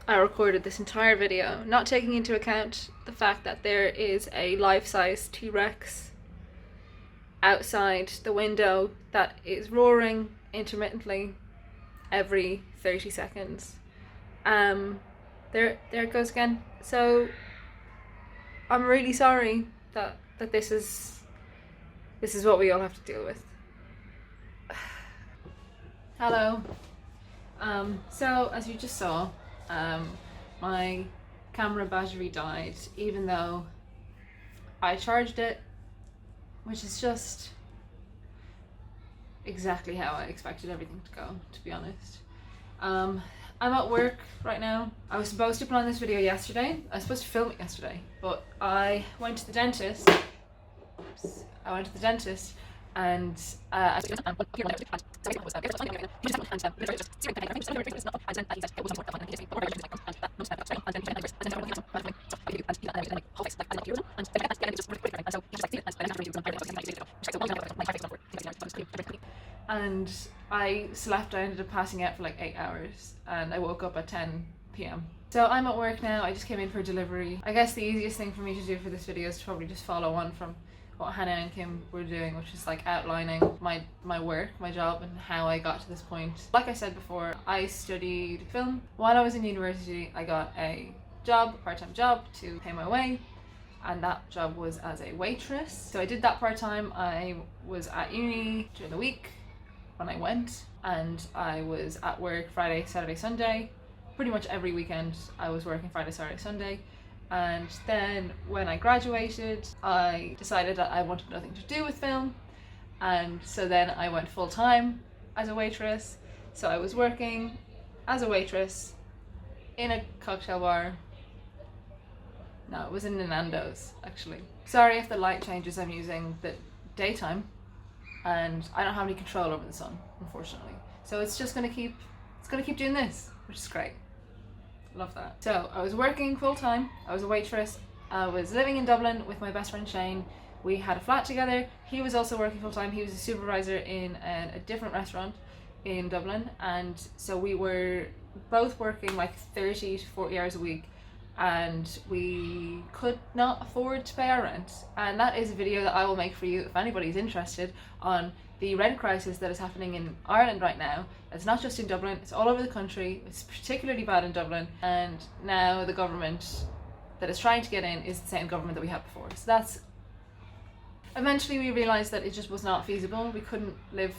I recorded this entire video, not taking into account the fact that there is a life-size T-Rex outside the window that is roaring intermittently every 30 seconds. There it goes again. So I'm really sorry that this is what we all have to deal with. Hello. So as you just saw, my camera battery died, even though I charged it, which is just exactly how I expected everything to go, to be honest. I'm at work right now. I was supposed to plan this video yesterday. I was supposed to film it yesterday, but I went to the dentist. Oops. I went to the dentist and and I slept. I ended up passing out for like 8 hours and I woke up at 10 p.m. So I'm at work now. I just came in for a delivery. I guess the easiest thing for me to do for this video is to probably just follow on from what Hannah and Kim were doing, which is like outlining my work, my job, and how I got to this point. Like I said before, I studied film. While I was in university, I got a part-time job to pay my way, and that job was as a waitress. So I did that part-time. I was at uni during the week when I went, and I was at work Friday, Saturday, Sunday. Pretty much every weekend I was working Friday, Saturday, Sunday. And then when I graduated, I decided that I wanted nothing to do with film, and so then I went full-time as a waitress. So I was working as a waitress in a cocktail bar. No, it was in Nando's, actually. Sorry if the light changes. I'm using the daytime and I don't have any control over the sun, unfortunately. So it's just gonna keep doing this, which is great. Love that. So I was working full-time. I was a waitress. I was living in Dublin with my best friend Shane. We had a flat together. He was also working full-time. He was a supervisor in a different restaurant in Dublin, and so we were both working like 30 to 40 hours a week, and we could not afford to pay our rent. And that is a video that I will make for you if anybody's interested on the rent crisis that is happening in Ireland right now. It's not just in Dublin, it's all over the country. It's particularly bad in Dublin, and now the government that is trying to get in is the same government that we had before. So that's, eventually we realised that it just was not feasible. We couldn't live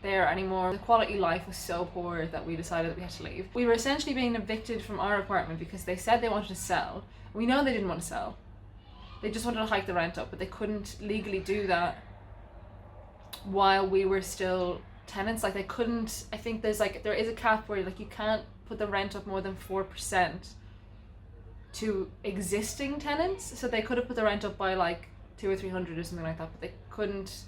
there anymore. The quality of life was so poor that we decided that we had to leave. We were essentially being evicted from our apartment because they said they wanted to sell. We know they didn't want to sell. They just wanted to hike the rent up, but they couldn't legally do that while we were still tenants. Like they couldn't, I think there is a cap where like you can't put the rent up more than 4% to existing tenants. So they could have put the rent up by like 200 or 300 or something like that, but they couldn't.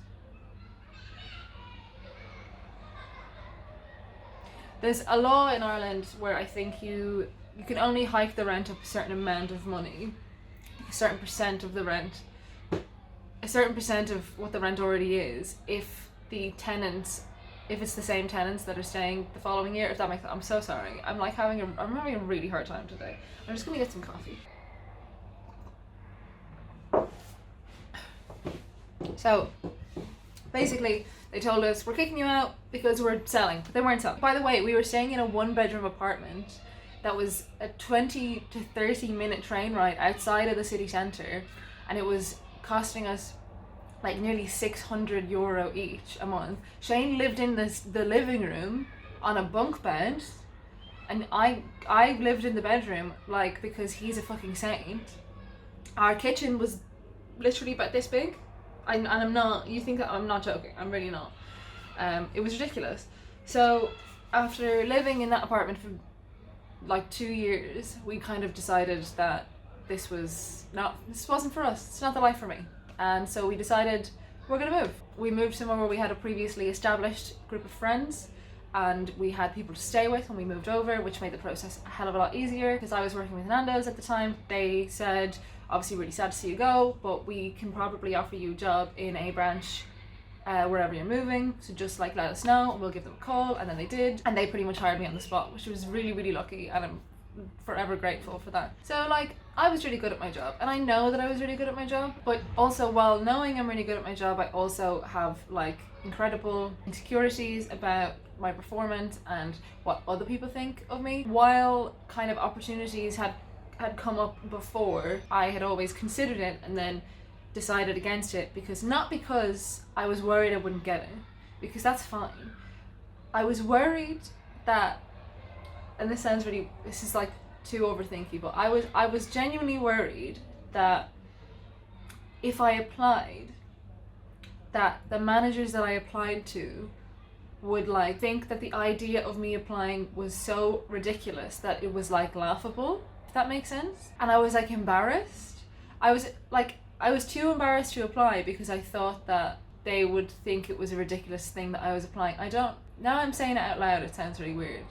There's a law in Ireland where I think you can only hike the rent up a certain amount of money, a certain percent of the rent, a certain percent of what the rent already is, if it's the same tenants that are staying the following year, if that makes sense. I'm so sorry. I'm having a really hard time today. I'm just gonna get some coffee. So basically they told us we're kicking you out because we're selling, but they weren't selling. By the way, we were staying in a 1-bedroom apartment that was a 20 to 30 minute train ride outside of the city centre, and it was costing us like nearly €600 each a month. Shane lived in the living room on a bunk bed, and I lived in the bedroom, like, because he's a fucking saint. Our kitchen was literally about this big. I'm not, you think that I'm not joking, I'm really not. It was ridiculous. So after living in that apartment for like 2 years, we kind of decided that this wasn't for us. It's not the life for me. And so we decided we're gonna move. We moved somewhere where we had a previously established group of friends, and we had people to stay with when we moved over, which made the process a hell of a lot easier. Because I was working with Nando's at the time, they said, obviously really sad to see you go, but we can probably offer you a job in a branch wherever you're moving, so just like let us know and we'll give them a call. And then they did, and they pretty much hired me on the spot, which was really, really lucky, and I'm forever grateful for that. So like, I was really good at my job, and I know that I was really good at my job, but also while knowing I'm really good at my job, I also have like incredible insecurities about my performance and what other people think of me. While kind of opportunities had come up before, I had always considered it and then decided against it, not because I was worried I wouldn't get it, because that's fine. I was worried that, and this is like too overthinky, but I was genuinely worried that if I applied, that the managers that I applied to would like think that the idea of me applying was so ridiculous that it was like laughable, if that makes sense. And I was like embarrassed. I was too embarrassed to apply because I thought that they would think it was a ridiculous thing that I was applying. Now I'm saying it out loud, it sounds really weird.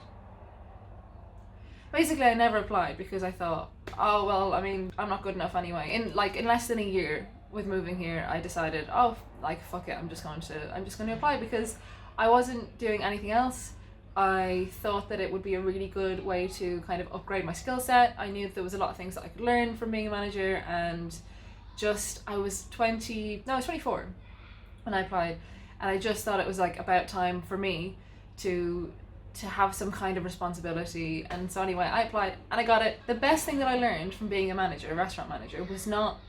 Basically, I never applied because I thought, oh well, I mean, I'm not good enough anyway. In less than a year with moving here, I decided, oh, like fuck it, I'm just going to apply because I wasn't doing anything else. I thought that it would be a really good way to kind of upgrade my skill set. I knew that there was a lot of things that I could learn from being a manager, and I was 24 when I applied, and I just thought it was like about time for me to have some kind of responsibility. And so anyway, I applied and I got it. The best thing that I learned from being a restaurant manager, was not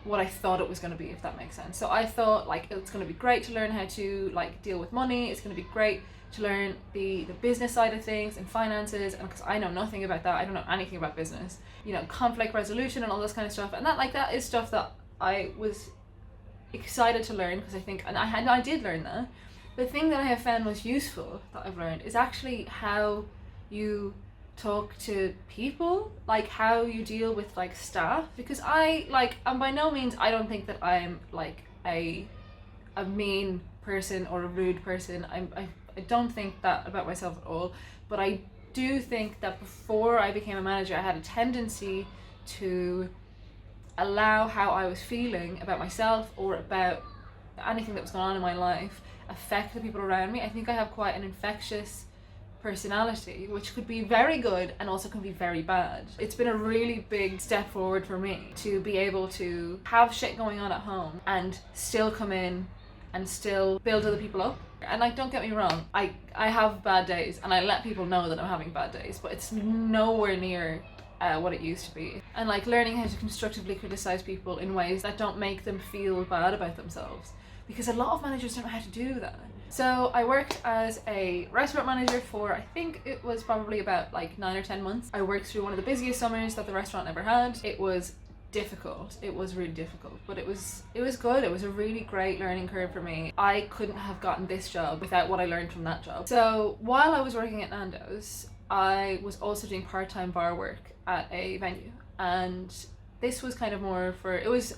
what I thought it was going to be, if that makes sense. So I thought like it's going to be great to learn how to like deal with money, it's going to be great to learn the business side of things and finances, and because I know nothing about that, I don't know anything about business, you know, conflict resolution and all this kind of stuff, and that is stuff that I was excited to learn, because I think, and I did learn that. The thing that I have found most useful that I've learned is actually how you talk to people, like how you deal with like staff, because and by no means I don't think that I'm like a mean person or a rude person. I don't think that about myself at all, but I do think that before I became a manager, I had a tendency to allow how I was feeling about myself or about anything that was going on in my life affect the people around me. I think I have quite an infectious personality, which could be very good and also can be very bad. It's been a really big step forward for me to be able to have shit going on at home and still come in and still build other people up. And like, don't get me wrong, I have bad days and I let people know that I'm having bad days, but it's nowhere near what it used to be. And like learning how to constructively criticize people in ways that don't make them feel bad about themselves, because a lot of managers don't know how to do that. So I worked as a restaurant manager for, I think it was probably about like 9 or 10 months. I worked through one of the busiest summers that the restaurant ever had. It was difficult. It was really difficult, but it was good. It was a really great learning curve for me. I couldn't have gotten this job without what I learned from that job. So while I was working at Nando's, I was also doing part-time bar work at a venue, and this was kind of more for, it was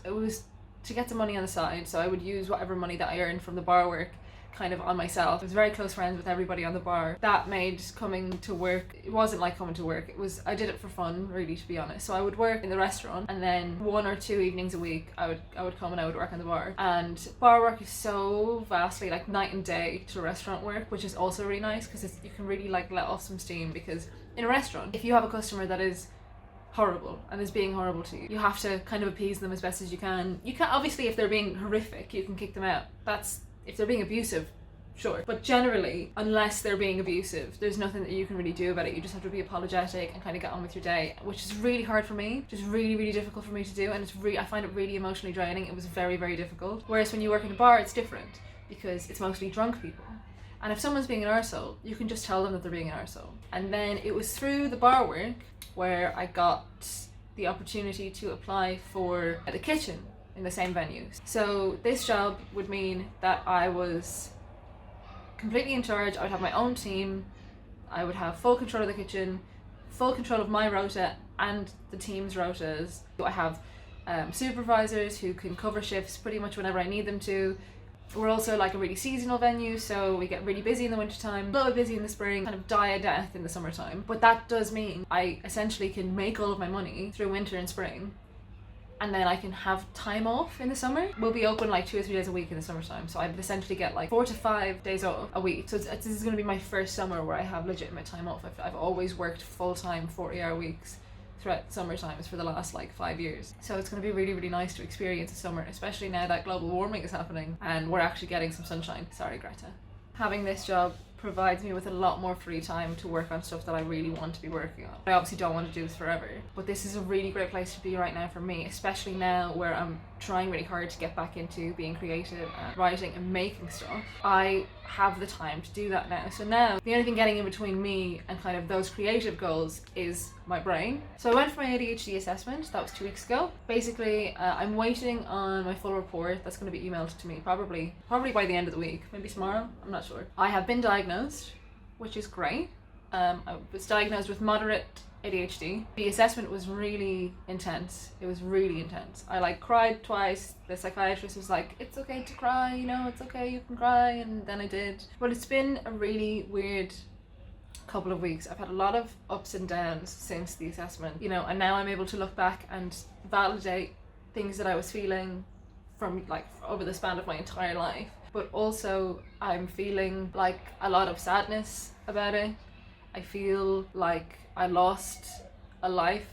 to get some money on the side. So I would use whatever money that I earned from the bar work kind of on myself. I was very close friends with everybody on the bar. That made coming to work, it wasn't like coming to work, I did it for fun, really, to be honest. So I would work in the restaurant, and then 1 or 2 evenings a week I would come and I would work on the bar. And bar work is so vastly like night and day to restaurant work, which is also really nice, because you can really like let off some steam. Because in a restaurant, if you have a customer that is horrible and is being horrible to you, you have to kind of appease them as best as you can. You can't, obviously, if they're being horrific, you can kick them out. If they're being abusive, sure. But generally, unless they're being abusive, there's nothing that you can really do about it. You just have to be apologetic and kind of get on with your day, which is really hard for me. Just really, really difficult for me to do, and I find it really emotionally draining. It was very, very difficult. Whereas when you work in a bar, it's different, because it's mostly drunk people. And if someone's being an arsehole, you can just tell them that they're being an arsehole. And then it was through the bar work where I got the opportunity to apply for the kitchen in the same venue. So this job would mean that I was completely in charge. I would have my own team. I would have full control of the kitchen, full control of my rota and the team's rotas. I have supervisors who can cover shifts pretty much whenever I need them to. We're also like a really seasonal venue, so we get really busy in the wintertime, a little bit busy in the spring, kind of die a death in the summertime. But that does mean I essentially can make all of my money through winter and spring and then I can have time off in the summer. We'll be open like 2 or 3 days a week in the summertime, so I essentially get like 4 to 5 days off a week. So this is going to be my first summer where I have legitimate time off. I've always worked full-time 40-hour weeks throughout summer times for the last like 5 years. So it's going to be really, really nice to experience a summer, especially now that global warming is happening and we're actually getting some sunshine. Sorry, Greta. Having this job provides me with a lot more free time to work on stuff that I really want to be working on. I obviously don't want to do this forever, but this is a really great place to be right now for me, especially now where I'm trying really hard to get back into being creative and writing and making stuff. I have the time to do that now. So now the only thing getting in between me and kind of those creative goals is my brain. So I went for my ADHD assessment. That was 2 weeks ago. Basically, I'm waiting on my full report. That's going to be emailed to me probably by the end of the week, maybe tomorrow, I'm not sure. I have been diagnosed, which is great. I was diagnosed with moderate ADHD. The assessment was really intense. It was really intense. I like cried twice. The psychiatrist was like, it's okay to cry, you know, it's okay, you can cry, and then I did. But it's been a really weird couple of weeks. I've had a lot of ups and downs since the assessment, you know, and now I'm able to look back and validate things that I was feeling from like over the span of my entire life. But also I'm feeling like a lot of sadness about it. I feel like I lost a life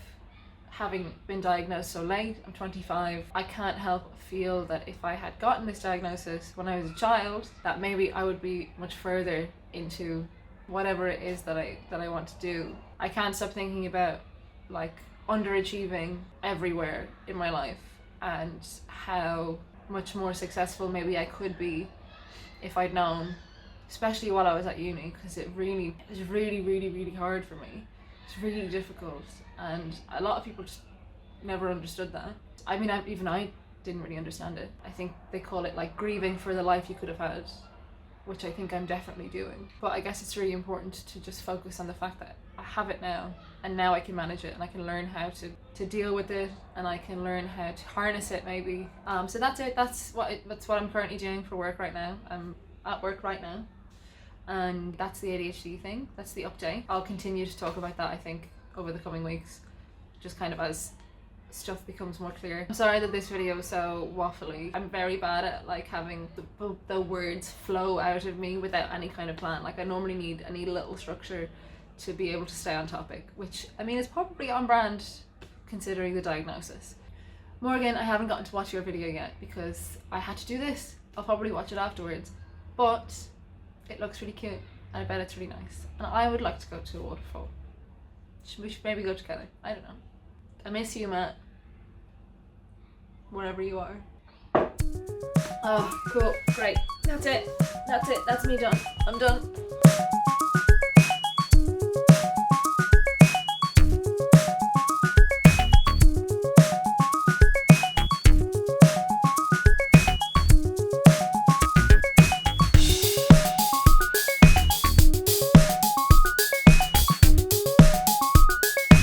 having been diagnosed so late. I'm 25. I can't help but feel that if I had gotten this diagnosis when I was a child, that maybe I would be much further into whatever it is that I want to do. I can't stop thinking about like underachieving everywhere in my life and how much more successful maybe I could be if I'd known, especially while I was at uni, because it was really hard for me. It's really difficult, and a lot of people just never understood that. I mean, even I didn't really understand it. I think they call it like grieving for the life you could have had, which I think I'm definitely doing. But I guess it's really important to just focus on the fact that I have it now, and now I can manage it, and I can learn how to deal with it, and I can learn how to harness it maybe. So that's it. That's what I'm currently doing for work right now. I'm at work right now. And that's the ADHD thing. That's the update. I'll continue to talk about that, I think, over the coming weeks, just kind of as stuff becomes more clear. I'm sorry that this video is so waffly. I'm very bad at like having the words flow out of me without any kind of plan. Like I normally need a little structure to be able to stay on topic, which I mean is probably on brand considering the diagnosis. Morgan, I haven't gotten to watch your video yet because I had to do this. I'll probably watch it afterwards, but it looks really cute and I bet it's really nice. And I would like to go to a waterfall. We should maybe go together. I don't know. I miss you, Matt. Wherever you are. Oh, cool. Great. That's it. That's me done. I'm done.